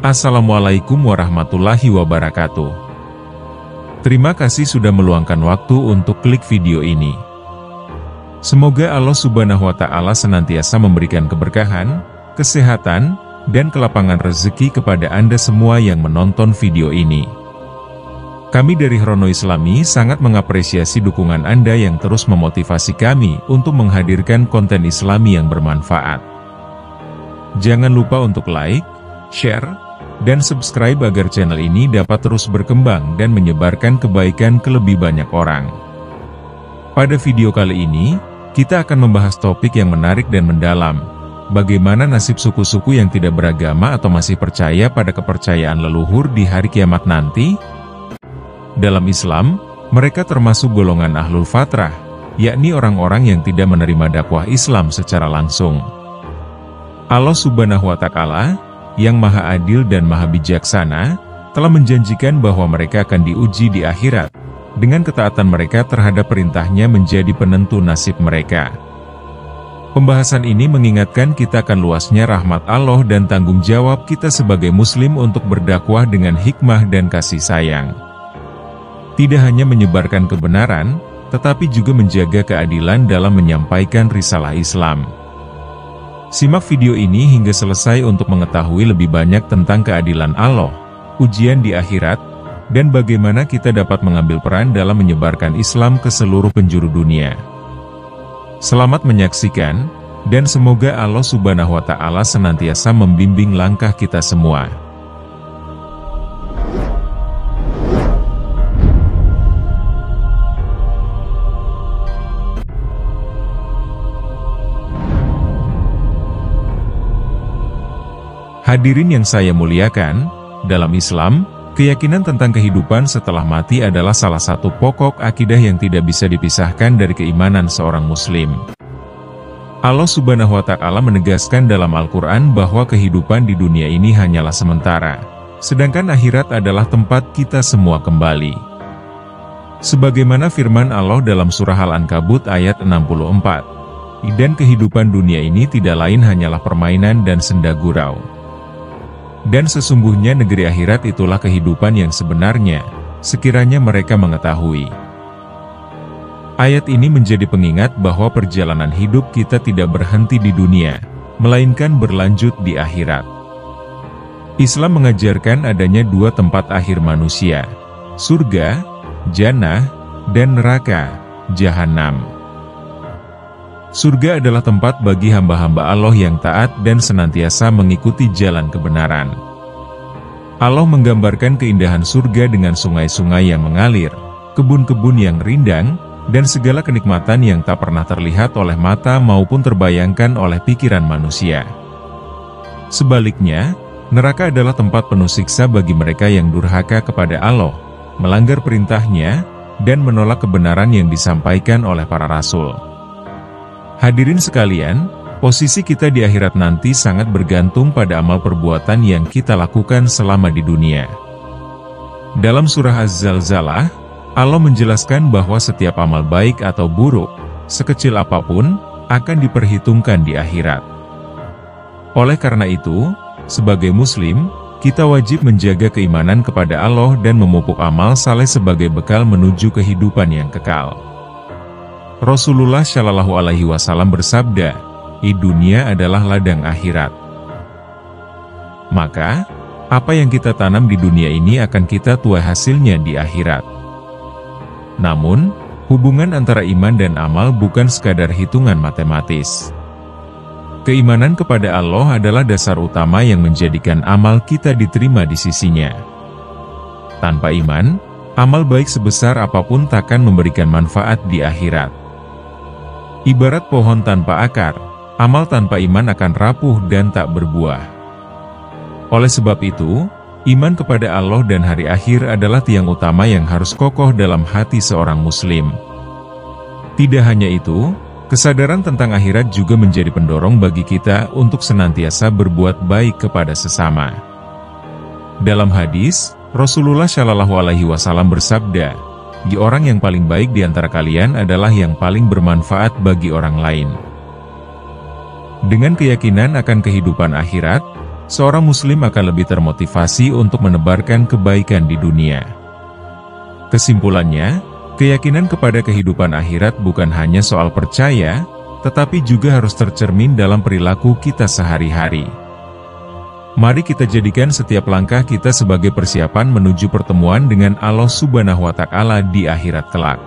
Assalamualaikum warahmatullahi wabarakatuh. Terima kasih sudah meluangkan waktu untuk klik video ini. Semoga Allah Subhanahu wa Ta'ala senantiasa memberikan keberkahan, kesehatan, dan kelapangan rezeki kepada Anda semua yang menonton video ini. Kami dari Chrono Islami sangat mengapresiasi dukungan Anda yang terus memotivasi kami untuk menghadirkan konten Islami yang bermanfaat. Jangan lupa untuk like, share, dan subscribe agar channel ini dapat terus berkembang dan menyebarkan kebaikan ke lebih banyak orang. Pada video kali ini, kita akan membahas topik yang menarik dan mendalam. Bagaimana nasib suku-suku yang tidak beragama atau masih percaya pada kepercayaan leluhur di hari kiamat nanti? Dalam Islam, mereka termasuk golongan ahlul fatrah, yakni orang-orang yang tidak menerima dakwah Islam secara langsung. Allah Subhanahu wa Ta'ala, yang Maha Adil dan Maha Bijaksana, telah menjanjikan bahwa mereka akan diuji di akhirat, dengan ketaatan mereka terhadap perintahnya menjadi penentu nasib mereka. Pembahasan ini mengingatkan kita akan luasnya rahmat Allah dan tanggung jawab kita sebagai Muslim untuk berdakwah dengan hikmah dan kasih sayang. Tidak hanya menyebarkan kebenaran, tetapi juga menjaga keadilan dalam menyampaikan risalah Islam. Simak video ini hingga selesai untuk mengetahui lebih banyak tentang keadilan Allah, ujian di akhirat, dan bagaimana kita dapat mengambil peran dalam menyebarkan Islam ke seluruh penjuru dunia. Selamat menyaksikan, dan semoga Allah Subhanahu wa Ta'ala senantiasa membimbing langkah kita semua. Hadirin yang saya muliakan, dalam Islam, keyakinan tentang kehidupan setelah mati adalah salah satu pokok akidah yang tidak bisa dipisahkan dari keimanan seorang Muslim. Allah Subhanahu wa Ta'ala menegaskan dalam Al-Quran bahwa kehidupan di dunia ini hanyalah sementara, sedangkan akhirat adalah tempat kita semua kembali. Sebagaimana firman Allah dalam surah Al-Ankabut ayat 64, "Dan kehidupan dunia ini tidak lain hanyalah permainan dan senda gurau. Dan sesungguhnya negeri akhirat itulah kehidupan yang sebenarnya, sekiranya mereka mengetahui." Ayat ini menjadi pengingat bahwa perjalanan hidup kita tidak berhenti di dunia, melainkan berlanjut di akhirat. Islam mengajarkan adanya dua tempat akhir manusia, surga, jannah, dan neraka, jahanam. Surga adalah tempat bagi hamba-hamba Allah yang taat dan senantiasa mengikuti jalan kebenaran. Allah menggambarkan keindahan surga dengan sungai-sungai yang mengalir, kebun-kebun yang rindang, dan segala kenikmatan yang tak pernah terlihat oleh mata maupun terbayangkan oleh pikiran manusia. Sebaliknya, neraka adalah tempat penuh siksa bagi mereka yang durhaka kepada Allah, melanggar perintahnya, dan menolak kebenaran yang disampaikan oleh para rasul. Hadirin sekalian, posisi kita di akhirat nanti sangat bergantung pada amal perbuatan yang kita lakukan selama di dunia. Dalam surah Az-Zalzalah, Allah menjelaskan bahwa setiap amal baik atau buruk, sekecil apapun, akan diperhitungkan di akhirat. Oleh karena itu, sebagai Muslim, kita wajib menjaga keimanan kepada Allah dan memupuk amal saleh sebagai bekal menuju kehidupan yang kekal. Rasulullah Shallallahu Alaihi Wasallam bersabda, "Dunia adalah ladang akhirat." Maka, apa yang kita tanam di dunia ini akan kita tuai hasilnya di akhirat. Namun, hubungan antara iman dan amal bukan sekadar hitungan matematis. Keimanan kepada Allah adalah dasar utama yang menjadikan amal kita diterima di sisinya. Tanpa iman, amal baik sebesar apapun takkan memberikan manfaat di akhirat. Ibarat pohon tanpa akar, amal tanpa iman akan rapuh dan tak berbuah. Oleh sebab itu, iman kepada Allah dan hari akhir adalah tiang utama yang harus kokoh dalam hati seorang Muslim. Tidak hanya itu, kesadaran tentang akhirat juga menjadi pendorong bagi kita untuk senantiasa berbuat baik kepada sesama. Dalam hadis, Rasulullah Shallallahu Alaihi Wasallam bersabda, "Orang yang paling baik di antara kalian adalah yang paling bermanfaat bagi orang lain." Dengan keyakinan akan kehidupan akhirat, seorang muslim akan lebih termotivasi untuk menebarkan kebaikan di dunia. Kesimpulannya, keyakinan kepada kehidupan akhirat bukan hanya soal percaya, tetapi juga harus tercermin dalam perilaku kita sehari-hari. Mari kita jadikan setiap langkah kita sebagai persiapan menuju pertemuan dengan Allah Subhanahu wa Ta'ala di akhirat kelak.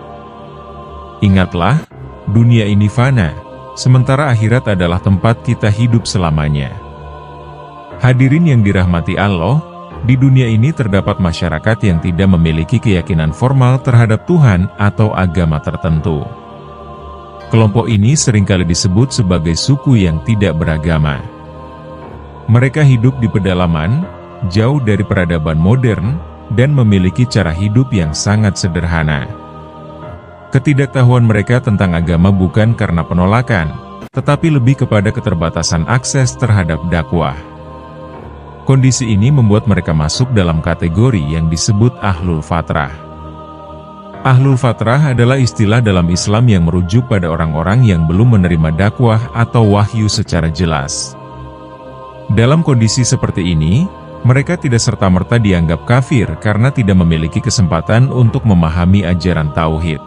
Ingatlah, dunia ini fana, sementara akhirat adalah tempat kita hidup selamanya. Hadirin yang dirahmati Allah, di dunia ini terdapat masyarakat yang tidak memiliki keyakinan formal terhadap Tuhan atau agama tertentu. Kelompok ini seringkali disebut sebagai suku yang tidak beragama. Mereka hidup di pedalaman, jauh dari peradaban modern, dan memiliki cara hidup yang sangat sederhana. Ketidaktahuan mereka tentang agama bukan karena penolakan, tetapi lebih kepada keterbatasan akses terhadap dakwah. Kondisi ini membuat mereka masuk dalam kategori yang disebut Ahlul Fatrah. Ahlul Fatrah adalah istilah dalam Islam yang merujuk pada orang-orang yang belum menerima dakwah atau wahyu secara jelas. Dalam kondisi seperti ini, mereka tidak serta-merta dianggap kafir karena tidak memiliki kesempatan untuk memahami ajaran tauhid.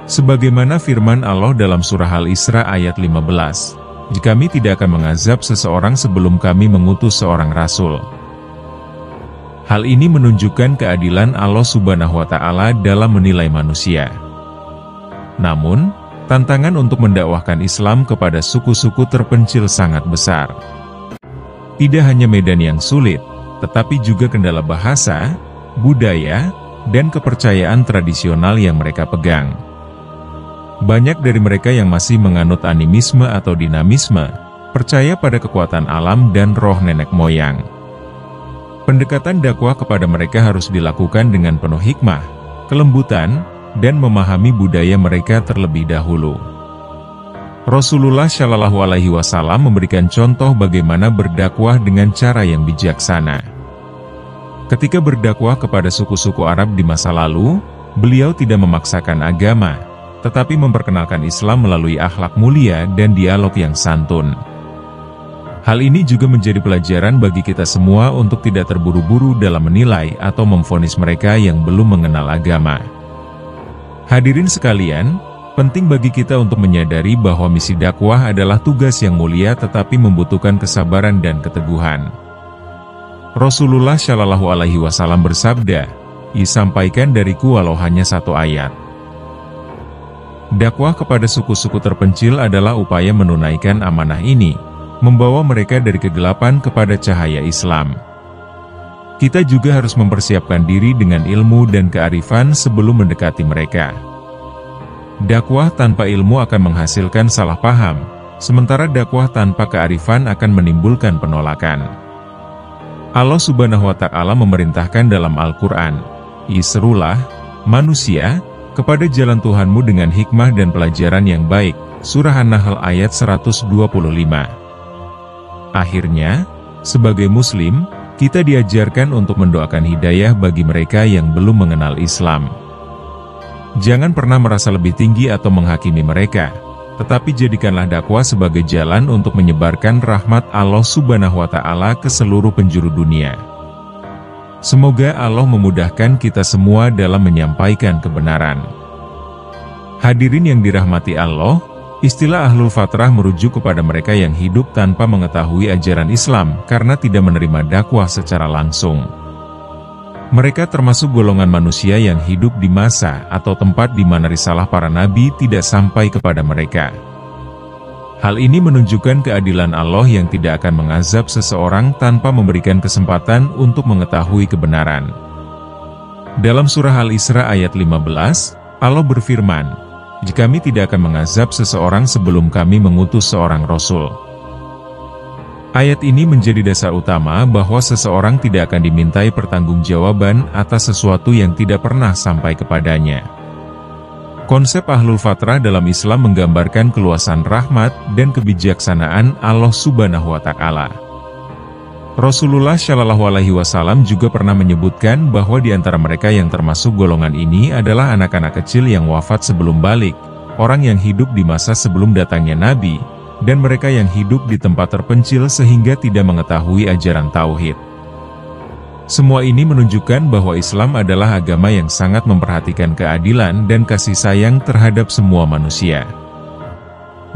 Sebagaimana firman Allah dalam surah Al-Isra ayat 15, "Kami tidak akan mengazab seseorang sebelum kami mengutus seorang rasul." Hal ini menunjukkan keadilan Allah Subhanahu wa Ta'ala dalam menilai manusia. Namun, tantangan untuk mendakwahkan Islam kepada suku-suku terpencil sangat besar. Tidak hanya medan yang sulit, tetapi juga kendala bahasa, budaya, dan kepercayaan tradisional yang mereka pegang. Banyak dari mereka yang masih menganut animisme atau dinamisme, percaya pada kekuatan alam dan roh nenek moyang. Pendekatan dakwah kepada mereka harus dilakukan dengan penuh hikmah, kelembutan, dan memahami budaya mereka terlebih dahulu. Rasulullah Shallallahu Alaihi Wasallam memberikan contoh bagaimana berdakwah dengan cara yang bijaksana. Ketika berdakwah kepada suku-suku Arab di masa lalu, beliau tidak memaksakan agama, tetapi memperkenalkan Islam melalui akhlak mulia dan dialog yang santun. Hal ini juga menjadi pelajaran bagi kita semua untuk tidak terburu-buru dalam menilai atau memvonis mereka yang belum mengenal agama. Hadirin sekalian, penting bagi kita untuk menyadari bahwa misi dakwah adalah tugas yang mulia tetapi membutuhkan kesabaran dan keteguhan. Rasulullah Shallallahu Alaihi Wasallam bersabda, "Disampaikan dariku walau hanya satu ayat." Dakwah kepada suku-suku terpencil adalah upaya menunaikan amanah ini, membawa mereka dari kegelapan kepada cahaya Islam. Kita juga harus mempersiapkan diri dengan ilmu dan kearifan sebelum mendekati mereka. Dakwah tanpa ilmu akan menghasilkan salah paham, sementara dakwah tanpa kearifan akan menimbulkan penolakan. Allah Subhanahu wa Ta'ala memerintahkan dalam Al-Quran, "Serulah, manusia, kepada jalan Tuhanmu dengan hikmah dan pelajaran yang baik." Surah An-Nahl ayat 125. Akhirnya, sebagai Muslim, kita diajarkan untuk mendoakan hidayah bagi mereka yang belum mengenal Islam. Jangan pernah merasa lebih tinggi atau menghakimi mereka, tetapi jadikanlah dakwah sebagai jalan untuk menyebarkan rahmat Allah Subhanahu wa Ta'ala ke seluruh penjuru dunia. Semoga Allah memudahkan kita semua dalam menyampaikan kebenaran. Hadirin yang dirahmati Allah, istilah Ahlul Fatrah merujuk kepada mereka yang hidup tanpa mengetahui ajaran Islam karena tidak menerima dakwah secara langsung. Mereka termasuk golongan manusia yang hidup di masa atau tempat di mana risalah para nabi tidak sampai kepada mereka. Hal ini menunjukkan keadilan Allah yang tidak akan mengazab seseorang tanpa memberikan kesempatan untuk mengetahui kebenaran. Dalam surah Al-Isra ayat 15, Allah berfirman, "Kami tidak akan mengazab seseorang sebelum kami mengutus seorang Rasul." Ayat ini menjadi dasar utama bahwa seseorang tidak akan dimintai pertanggungjawaban atas sesuatu yang tidak pernah sampai kepadanya. Konsep Ahlul Fatrah dalam Islam menggambarkan keluasan rahmat dan kebijaksanaan Allah Subhanahu wa Ta'ala. Rasulullah Shallallahu Alaihi Wasallam juga pernah menyebutkan bahwa di antara mereka yang termasuk golongan ini adalah anak-anak kecil yang wafat sebelum balik, orang yang hidup di masa sebelum datangnya Nabi, dan mereka yang hidup di tempat terpencil sehingga tidak mengetahui ajaran tauhid. Semua ini menunjukkan bahwa Islam adalah agama yang sangat memperhatikan keadilan dan kasih sayang terhadap semua manusia.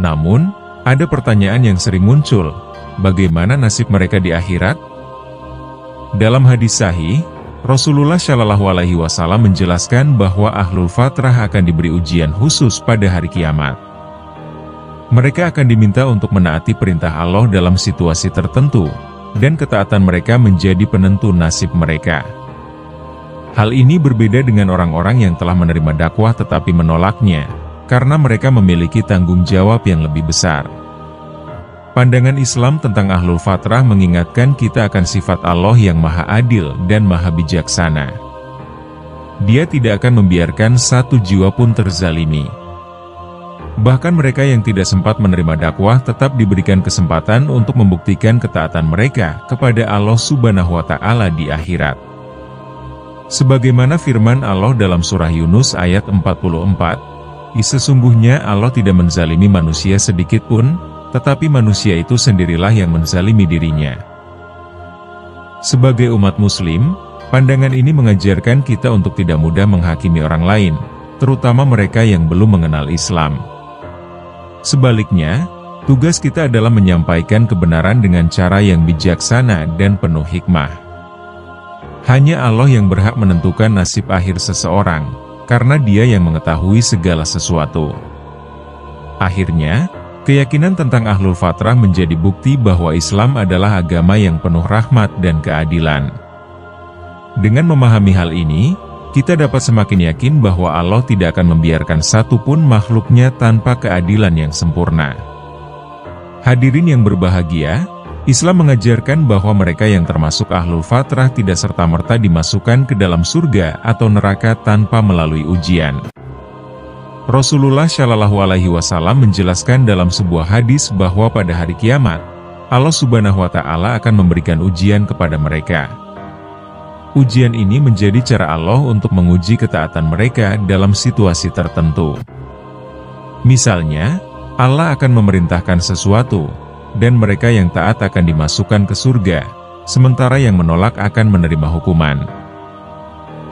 Namun, ada pertanyaan yang sering muncul, bagaimana nasib mereka di akhirat? Dalam hadis sahih, Rasulullah Shallallahu Alaihi Wasallam menjelaskan bahwa Ahlul Fatrah akan diberi ujian khusus pada hari kiamat. Mereka akan diminta untuk menaati perintah Allah dalam situasi tertentu, dan ketaatan mereka menjadi penentu nasib mereka. Hal ini berbeda dengan orang-orang yang telah menerima dakwah tetapi menolaknya, karena mereka memiliki tanggung jawab yang lebih besar. Pandangan Islam tentang Ahlul Fatrah mengingatkan kita akan sifat Allah yang Maha Adil dan Maha Bijaksana. Dia tidak akan membiarkan satu jiwa pun terzalimi. Bahkan mereka yang tidak sempat menerima dakwah tetap diberikan kesempatan untuk membuktikan ketaatan mereka kepada Allah Subhanahu wa Ta'ala di akhirat. Sebagaimana firman Allah dalam surah Yunus ayat 44, "Sesungguhnya Allah tidak menzalimi manusia sedikit pun, tetapi manusia itu sendirilah yang menzalimi dirinya." Sebagai umat muslim, pandangan ini mengajarkan kita untuk tidak mudah menghakimi orang lain, terutama mereka yang belum mengenal Islam. Sebaliknya, tugas kita adalah menyampaikan kebenaran dengan cara yang bijaksana dan penuh hikmah. Hanya Allah yang berhak menentukan nasib akhir seseorang, karena Dia yang mengetahui segala sesuatu. Akhirnya, keyakinan tentang Ahlul Fatrah menjadi bukti bahwa Islam adalah agama yang penuh rahmat dan keadilan. Dengan memahami hal ini, kita dapat semakin yakin bahwa Allah tidak akan membiarkan satupun makhluknya tanpa keadilan yang sempurna. Hadirin yang berbahagia, Islam mengajarkan bahwa mereka yang termasuk Ahlul Fatrah tidak serta-merta dimasukkan ke dalam surga atau neraka tanpa melalui ujian. Rasulullah Shallallahu Alaihi Wasallam menjelaskan dalam sebuah hadis bahwa pada hari kiamat, Allah Subhanahu wa Ta'ala akan memberikan ujian kepada mereka. Ujian ini menjadi cara Allah untuk menguji ketaatan mereka dalam situasi tertentu. Misalnya, Allah akan memerintahkan sesuatu, dan mereka yang taat akan dimasukkan ke surga, sementara yang menolak akan menerima hukuman.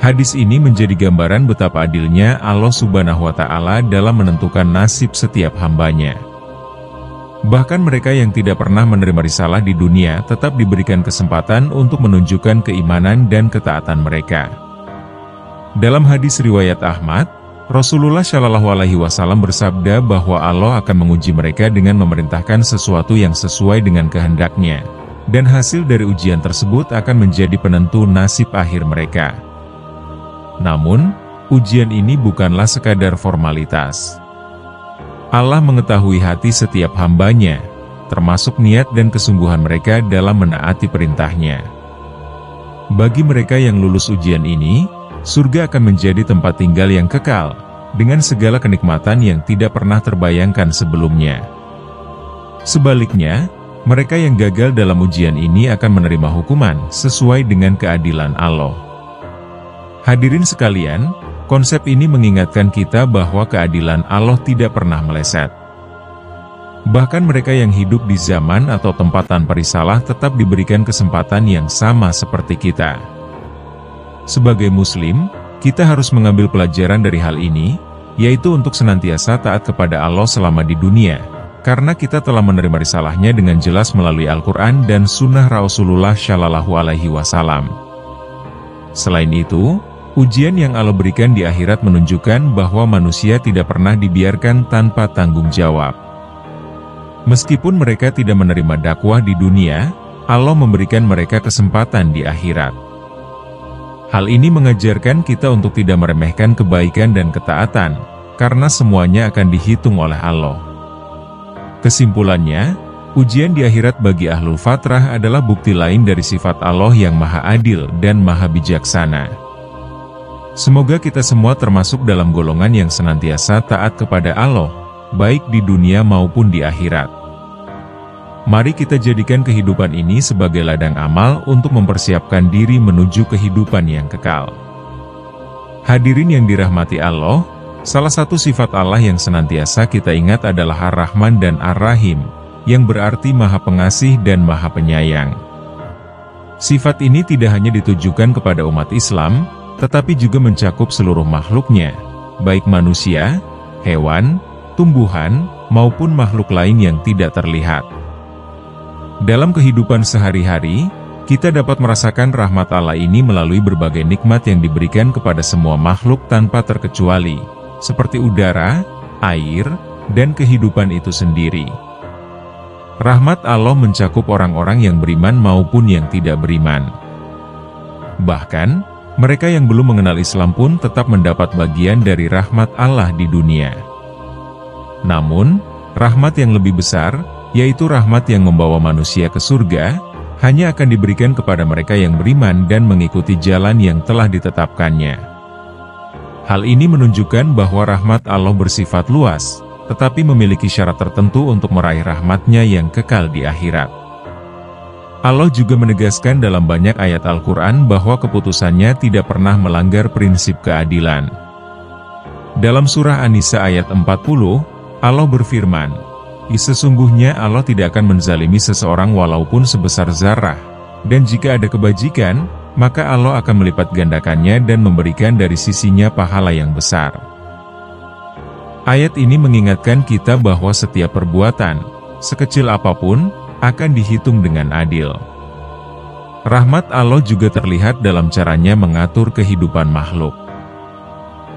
Hadis ini menjadi gambaran betapa adilnya Allah Subhanahu wa Ta'ala dalam menentukan nasib setiap hambanya. Bahkan mereka yang tidak pernah menerima risalah di dunia tetap diberikan kesempatan untuk menunjukkan keimanan dan ketaatan mereka. Dalam hadis riwayat Ahmad, Rasulullah Shallallahu Alaihi Wasallam bersabda bahwa Allah akan menguji mereka dengan memerintahkan sesuatu yang sesuai dengan kehendaknya, dan hasil dari ujian tersebut akan menjadi penentu nasib akhir mereka. Namun, ujian ini bukanlah sekadar formalitas. Allah mengetahui hati setiap hambanya, termasuk niat dan kesungguhan mereka dalam menaati perintahnya. Bagi mereka yang lulus ujian ini, surga akan menjadi tempat tinggal yang kekal, dengan segala kenikmatan yang tidak pernah terbayangkan sebelumnya. Sebaliknya, mereka yang gagal dalam ujian ini akan menerima hukuman sesuai dengan keadilan Allah. Hadirin sekalian, konsep ini mengingatkan kita bahwa keadilan Allah tidak pernah meleset. Bahkan mereka yang hidup di zaman atau tempat tanpa risalah tetap diberikan kesempatan yang sama seperti kita. Sebagai Muslim, kita harus mengambil pelajaran dari hal ini, yaitu untuk senantiasa taat kepada Allah selama di dunia, karena kita telah menerima risalahnya dengan jelas melalui Al-Quran dan Sunnah Rasulullah Shallallahu Alaihi Wasallam. Selain itu, ujian yang Allah berikan di akhirat menunjukkan bahwa manusia tidak pernah dibiarkan tanpa tanggung jawab. Meskipun mereka tidak menerima dakwah di dunia, Allah memberikan mereka kesempatan di akhirat. Hal ini mengajarkan kita untuk tidak meremehkan kebaikan dan ketaatan, karena semuanya akan dihitung oleh Allah. Kesimpulannya, ujian di akhirat bagi Ahlul Fatrah adalah bukti lain dari sifat Allah yang Maha Adil dan Maha Bijaksana. Semoga kita semua termasuk dalam golongan yang senantiasa taat kepada Allah, baik di dunia maupun di akhirat. Mari kita jadikan kehidupan ini sebagai ladang amal untuk mempersiapkan diri menuju kehidupan yang kekal. Hadirin yang dirahmati Allah, salah satu sifat Allah yang senantiasa kita ingat adalah Ar-Rahman dan Ar-Rahim, yang berarti Maha Pengasih dan Maha Penyayang. Sifat ini tidak hanya ditujukan kepada umat Islam, tetapi juga mencakup seluruh makhluknya, baik manusia, hewan, tumbuhan, maupun makhluk lain yang tidak terlihat. Dalam kehidupan sehari-hari, kita dapat merasakan rahmat Allah ini melalui berbagai nikmat yang diberikan kepada semua makhluk tanpa terkecuali, seperti udara, air, dan kehidupan itu sendiri. Rahmat Allah mencakup orang-orang yang beriman maupun yang tidak beriman. Bahkan, mereka yang belum mengenal Islam pun tetap mendapat bagian dari rahmat Allah di dunia. Namun, rahmat yang lebih besar, yaitu rahmat yang membawa manusia ke surga, hanya akan diberikan kepada mereka yang beriman dan mengikuti jalan yang telah ditetapkannya. Hal ini menunjukkan bahwa rahmat Allah bersifat luas, tetapi memiliki syarat tertentu untuk meraih rahmatnya yang kekal di akhirat. Allah juga menegaskan dalam banyak ayat Al-Quran bahwa keputusannya tidak pernah melanggar prinsip keadilan. Dalam surah An-Nisa ayat 40, Allah berfirman, "Sesungguhnya Allah tidak akan menzalimi seseorang walaupun sebesar zarah, dan jika ada kebajikan, maka Allah akan melipat gandakannya dan memberikan dari sisinya pahala yang besar." Ayat ini mengingatkan kita bahwa setiap perbuatan, sekecil apapun, akan dihitung dengan adil. Rahmat Allah juga terlihat dalam caranya mengatur kehidupan makhluk.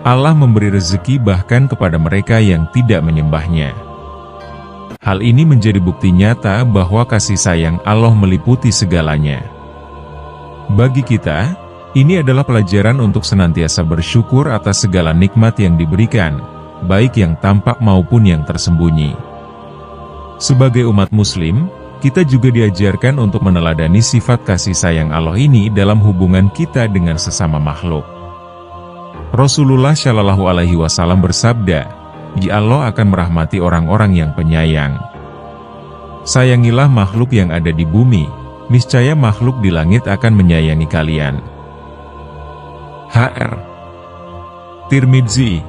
Allah memberi rezeki bahkan kepada mereka yang tidak menyembahnya. Hal ini menjadi bukti nyata bahwa kasih sayang Allah meliputi segalanya. Bagi kita, ini adalah pelajaran untuk senantiasa bersyukur atas segala nikmat yang diberikan, baik yang tampak maupun yang tersembunyi. Sebagai umat Muslim, kita juga diajarkan untuk meneladani sifat kasih sayang Allah ini dalam hubungan kita dengan sesama makhluk. Rasulullah Shallallahu Alaihi Wasallam bersabda, Allah akan merahmati orang-orang yang penyayang. Sayangilah makhluk yang ada di bumi, niscaya makhluk di langit akan menyayangi kalian. Hr. Tirmidzi.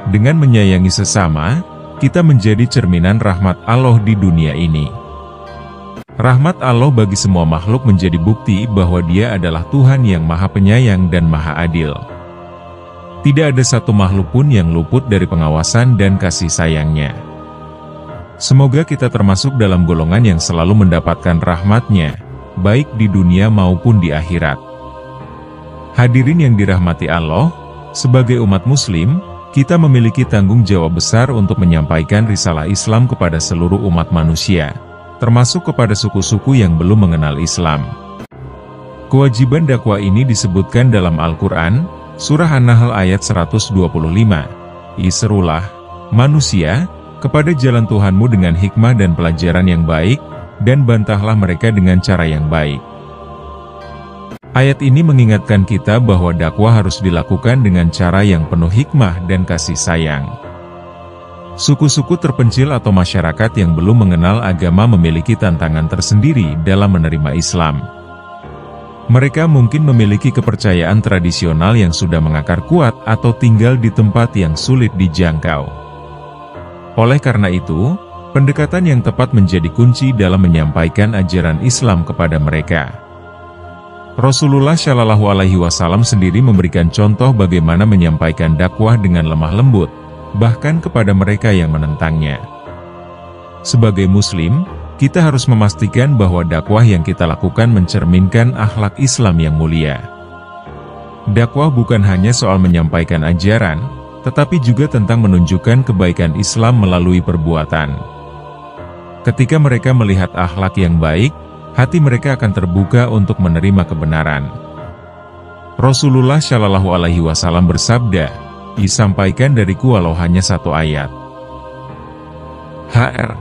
Dengan menyayangi sesama, kita menjadi cerminan rahmat Allah di dunia ini. Rahmat Allah bagi semua makhluk menjadi bukti bahwa Dia adalah Tuhan yang Maha Penyayang dan Maha Adil. Tidak ada satu makhluk pun yang luput dari pengawasan dan kasih sayang-Nya. Semoga kita termasuk dalam golongan yang selalu mendapatkan rahmat-Nya, baik di dunia maupun di akhirat. Hadirin yang dirahmati Allah, sebagai umat Muslim, kita memiliki tanggung jawab besar untuk menyampaikan risalah Islam kepada seluruh umat manusia, termasuk kepada suku-suku yang belum mengenal Islam. Kewajiban dakwah ini disebutkan dalam Al-Quran, Surah An-Nahl ayat 125. Serulah, manusia, kepada jalan Tuhanmu dengan hikmah dan pelajaran yang baik, dan bantahlah mereka dengan cara yang baik. Ayat ini mengingatkan kita bahwa dakwah harus dilakukan dengan cara yang penuh hikmah dan kasih sayang. Suku-suku terpencil atau masyarakat yang belum mengenal agama memiliki tantangan tersendiri dalam menerima Islam. Mereka mungkin memiliki kepercayaan tradisional yang sudah mengakar kuat atau tinggal di tempat yang sulit dijangkau. Oleh karena itu, pendekatan yang tepat menjadi kunci dalam menyampaikan ajaran Islam kepada mereka. Rasulullah Shallallahu Alaihi Wasallam sendiri memberikan contoh bagaimana menyampaikan dakwah dengan lemah lembut, bahkan kepada mereka yang menentangnya. Sebagai Muslim, kita harus memastikan bahwa dakwah yang kita lakukan mencerminkan akhlak Islam yang mulia. Dakwah bukan hanya soal menyampaikan ajaran, tetapi juga tentang menunjukkan kebaikan Islam melalui perbuatan. Ketika mereka melihat akhlak yang baik, hati mereka akan terbuka untuk menerima kebenaran. Rasulullah Shallallahu Alaihi Wasallam bersabda, "Disampaikan dariku walau hanya satu ayat." Hr.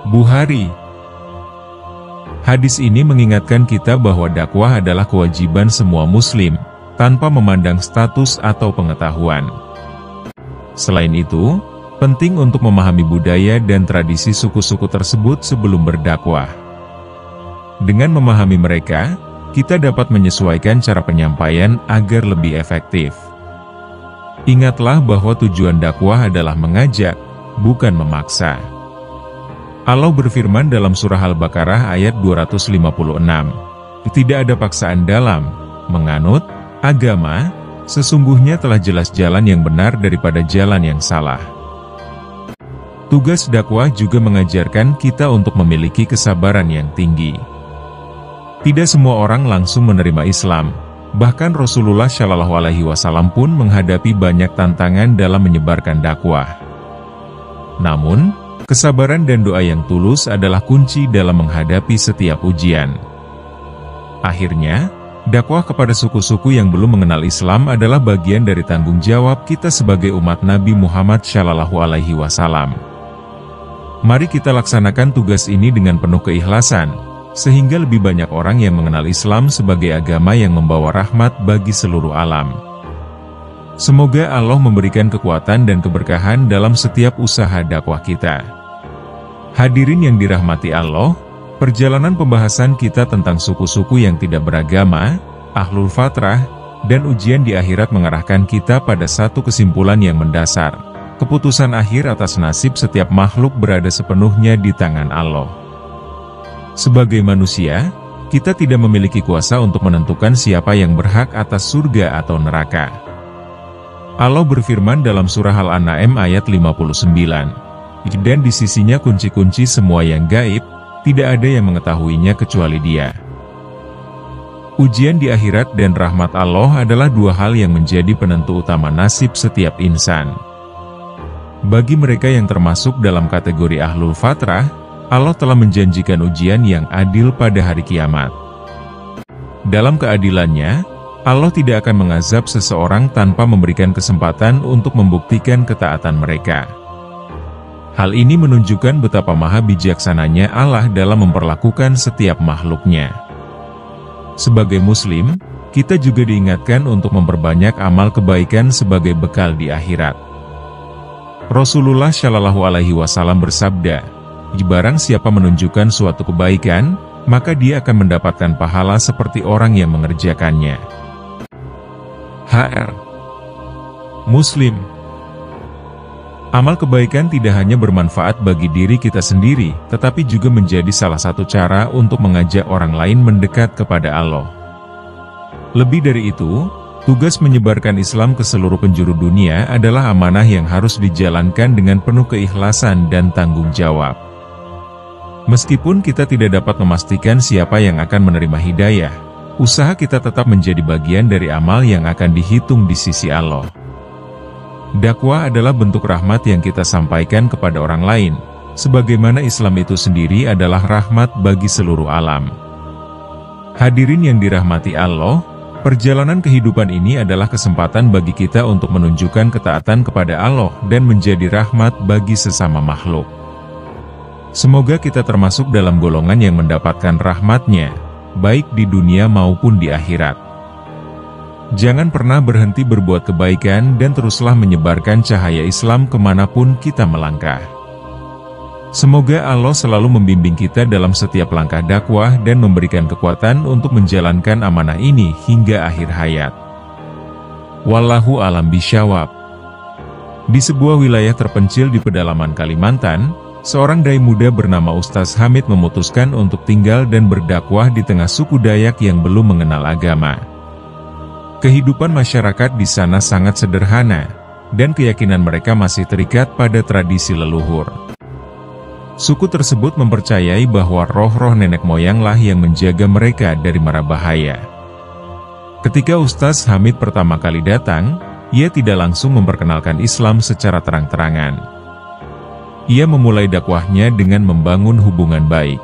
Bukhari. Hadis ini mengingatkan kita bahwa dakwah adalah kewajiban semua Muslim, tanpa memandang status atau pengetahuan. Selain itu, penting untuk memahami budaya dan tradisi suku-suku tersebut sebelum berdakwah. Dengan memahami mereka, kita dapat menyesuaikan cara penyampaian agar lebih efektif. Ingatlah bahwa tujuan dakwah adalah mengajak, bukan memaksa. Allah berfirman dalam surah Al-Baqarah ayat 256, "Tidak ada paksaan dalam menganut agama, sesungguhnya telah jelas jalan yang benar daripada jalan yang salah." Tugas dakwah juga mengajarkan kita untuk memiliki kesabaran yang tinggi. Tidak semua orang langsung menerima Islam. Bahkan Rasulullah Shallallahu Alaihi Wasallam pun menghadapi banyak tantangan dalam menyebarkan dakwah. Namun, kesabaran dan doa yang tulus adalah kunci dalam menghadapi setiap ujian. Akhirnya, dakwah kepada suku-suku yang belum mengenal Islam adalah bagian dari tanggung jawab kita sebagai umat Nabi Muhammad Shallallahu Alaihi Wasallam. Mari kita laksanakan tugas ini dengan penuh keikhlasan, sehingga lebih banyak orang yang mengenal Islam sebagai agama yang membawa rahmat bagi seluruh alam. Semoga Allah memberikan kekuatan dan keberkahan dalam setiap usaha dakwah kita. Hadirin yang dirahmati Allah, perjalanan pembahasan kita tentang suku-suku yang tidak beragama, Ahlul Fatrah, dan ujian di akhirat mengarahkan kita pada satu kesimpulan yang mendasar. Keputusan akhir atas nasib setiap makhluk berada sepenuhnya di tangan Allah. Sebagai manusia, kita tidak memiliki kuasa untuk menentukan siapa yang berhak atas surga atau neraka. Allah berfirman dalam surah Al-An'am ayat 59, "Dan di sisinya kunci-kunci semua yang gaib, tidak ada yang mengetahuinya kecuali Dia." Ujian di akhirat dan rahmat Allah adalah dua hal yang menjadi penentu utama nasib setiap insan. Bagi mereka yang termasuk dalam kategori Ahlul Fatrah, Allah telah menjanjikan ujian yang adil pada hari kiamat. Dalam keadilannya, Allah tidak akan mengazab seseorang tanpa memberikan kesempatan untuk membuktikan ketaatan mereka. Hal ini menunjukkan betapa maha bijaksananya Allah dalam memperlakukan setiap makhluknya. Sebagai Muslim, kita juga diingatkan untuk memperbanyak amal kebaikan sebagai bekal di akhirat. Rasulullah Shallallahu Alaihi Wasallam bersabda, "Barang siapa menunjukkan suatu kebaikan, maka dia akan mendapatkan pahala seperti orang yang mengerjakannya." HR Muslim. Amal kebaikan tidak hanya bermanfaat bagi diri kita sendiri, tetapi juga menjadi salah satu cara untuk mengajak orang lain mendekat kepada Allah. Lebih dari itu, tugas menyebarkan Islam ke seluruh penjuru dunia adalah amanah yang harus dijalankan dengan penuh keikhlasan dan tanggung jawab. Meskipun kita tidak dapat memastikan siapa yang akan menerima hidayah, usaha kita tetap menjadi bagian dari amal yang akan dihitung di sisi Allah. Dakwah adalah bentuk rahmat yang kita sampaikan kepada orang lain, sebagaimana Islam itu sendiri adalah rahmat bagi seluruh alam. Hadirin yang dirahmati Allah, perjalanan kehidupan ini adalah kesempatan bagi kita untuk menunjukkan ketaatan kepada Allah dan menjadi rahmat bagi sesama makhluk. Semoga kita termasuk dalam golongan yang mendapatkan rahmat-Nya, baik di dunia maupun di akhirat. Jangan pernah berhenti berbuat kebaikan dan teruslah menyebarkan cahaya Islam kemanapun kita melangkah. Semoga Allah selalu membimbing kita dalam setiap langkah dakwah dan memberikan kekuatan untuk menjalankan amanah ini hingga akhir hayat. Wallahu a'lam bishawab. Di sebuah wilayah terpencil di pedalaman Kalimantan, seorang dai muda bernama Ustaz Hamid memutuskan untuk tinggal dan berdakwah di tengah suku Dayak yang belum mengenal agama. Kehidupan masyarakat di sana sangat sederhana, dan keyakinan mereka masih terikat pada tradisi leluhur. Suku tersebut mempercayai bahwa roh-roh nenek moyanglah yang menjaga mereka dari mara bahaya. Ketika Ustaz Hamid pertama kali datang, ia tidak langsung memperkenalkan Islam secara terang-terangan. Ia memulai dakwahnya dengan membangun hubungan baik.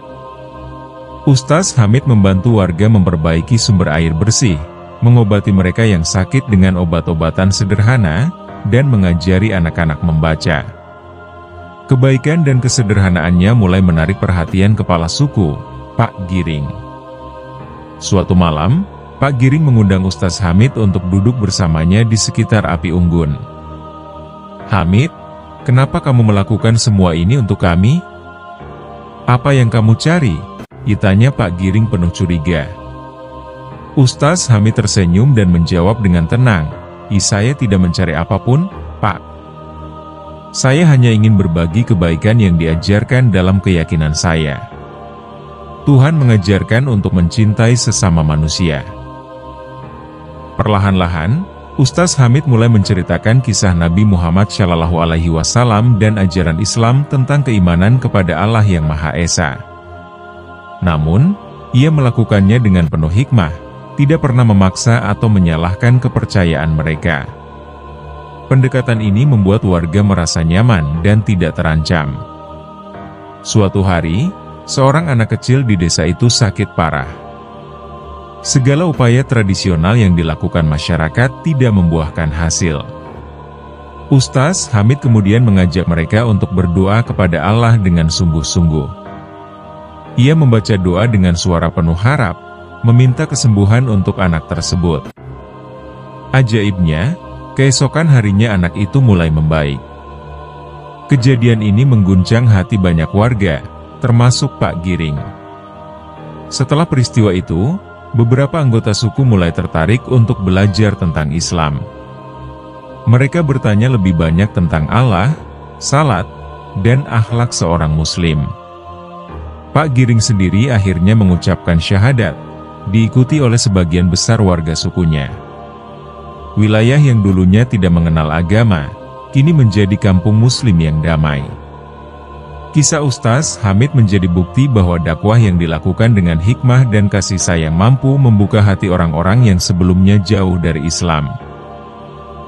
Ustaz Hamid membantu warga memperbaiki sumber air bersih, mengobati mereka yang sakit dengan obat-obatan sederhana, dan mengajari anak-anak membaca. Kebaikan dan kesederhanaannya mulai menarik perhatian kepala suku, Pak Giring. Suatu malam, Pak Giring mengundang Ustaz Hamid untuk duduk bersamanya di sekitar api unggun. "Hamid, kenapa kamu melakukan semua ini untuk kami? Apa yang kamu cari?" tanya Pak Giring penuh curiga. Ustaz Hamid tersenyum dan menjawab dengan tenang, "Saya tidak mencari apapun, Pak. Saya hanya ingin berbagi kebaikan yang diajarkan dalam keyakinan saya. Tuhan mengajarkan untuk mencintai sesama manusia. Perlahan-lahan, Ustaz Hamid mulai menceritakan kisah Nabi Muhammad SAW dan ajaran Islam tentang keimanan kepada Allah yang Maha Esa. Namun, ia melakukannya dengan penuh hikmah, tidak pernah memaksa atau menyalahkan kepercayaan mereka. Pendekatan ini membuat warga merasa nyaman dan tidak terancam. Suatu hari, seorang anak kecil di desa itu sakit parah. Segala upaya tradisional yang dilakukan masyarakat tidak membuahkan hasil. Ustaz Hamid kemudian mengajak mereka untuk berdoa kepada Allah dengan sungguh-sungguh. Ia membaca doa dengan suara penuh harap, meminta kesembuhan untuk anak tersebut. Ajaibnya, keesokan harinya anak itu mulai membaik. Kejadian ini mengguncang hati banyak warga, termasuk Pak Giring. Setelah peristiwa itu, beberapa anggota suku mulai tertarik untuk belajar tentang Islam. Mereka bertanya lebih banyak tentang Allah, salat, dan akhlak seorang Muslim. Pak Giring sendiri akhirnya mengucapkan syahadat, diikuti oleh sebagian besar warga sukunya. Wilayah yang dulunya tidak mengenal agama, kini menjadi kampung Muslim yang damai. Kisah Ustaz Hamid menjadi bukti bahwa dakwah yang dilakukan dengan hikmah dan kasih sayang mampu membuka hati orang-orang yang sebelumnya jauh dari Islam.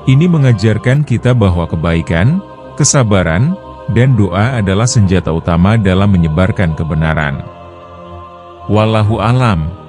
Ini mengajarkan kita bahwa kebaikan, kesabaran, dan doa adalah senjata utama dalam menyebarkan kebenaran. Wallahu a'lam.